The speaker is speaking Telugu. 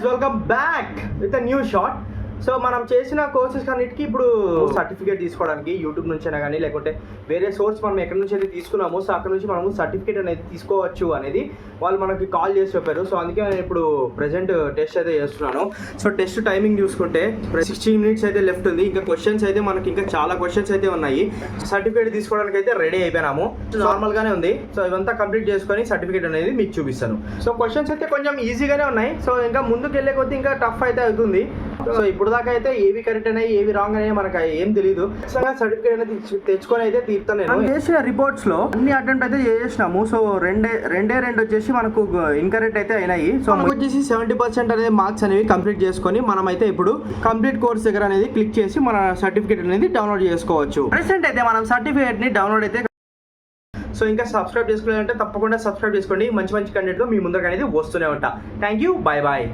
Guys, welcome back with new shot. So మనం చేసిన కోర్సెస్ అన్నిటికీ ఇప్పుడు సర్టిఫికేట్ తీసుకోవడానికి యూట్యూబ్ నుంచి అయినా కానీ లేకుంటే వేరే సోర్స్ మనం ఎక్కడి నుంచి అయితే తీసుకున్నామో సో అక్కడ నుంచి మనము సర్టిఫికేట్ అనేది తీసుకోవచ్చు అనేది వాళ్ళు మనకి కాల్ చేసి చెప్పారు. సో అందుకే నేను ఇప్పుడు ప్రెజెంట్ టెస్ట్ అయితే చేస్తున్నాను. సో టెస్ట్ టైమింగ్ చూసుకుంటే 16 minutes అయితే లెఫ్ట్ ఉంది. ఇంకా క్వశ్చన్స్ అయితే మనకి ఇంకా చాలా క్వశ్చన్స్ అయితే ఉన్నాయి. సర్టిఫికేట్ తీసుకోవడానికి అయితే రెడీ అయిపోయినాము. నార్మల్గానే ఉంది. సో ఇవంతా కంప్లీట్ చేసుకొని సర్టిఫికేట్ అనేది మీకు చూపిస్తాను. సో క్వశ్చన్స్ అయితే కొంచెం ఈజీగానే ఉన్నాయి. సో ఇంకా ముందుకు వెళ్ళే కొద్దీ ఇంకా టఫ్ అయితే అవుతుంది. సో ఇప్పుడు దాకా అయితే ఏవి కరెక్ట్ అయినాయి ఏవి రాంగ్ అనేవి మనకు ఏం తెలియదు. సర్టిఫికేట్ అనేది తెచ్చుకొని అయితే తీరుతాను. నేను చేసిన రిపోర్ట్స్ లో అన్ని అటెంప్ట్ అయితే చేసినాము. సో రెండే వచ్చేసి మనకు ఇన్కరెక్ట్ అయితే అయినాయి. సో మనకు వచ్చేసి 70% అనేది మార్క్స్ అనేవి కంప్లీట్ చేసుకొని మనం అయితే ఇప్పుడు కంప్లీట్ కోర్స్ దగ్గర అనేది క్లిక్ చేసి మన సర్టిఫికేట్ అనేది డౌన్లోడ్ చేసుకోవచ్చు. ప్రెసెంట్ అయితే మనం సర్టిఫికేట్ ని డౌన్లోడ్ అయితే సో ఇంకా సబ్స్క్రైబ్ చేసుకోవాలంటే తప్పకుండా సబ్స్క్రైబ్ చేసుకోండి. మంచి కంటెంట్ మీ ముందర అనేది వస్తూనే ఉంటా. Thank you, bye bye.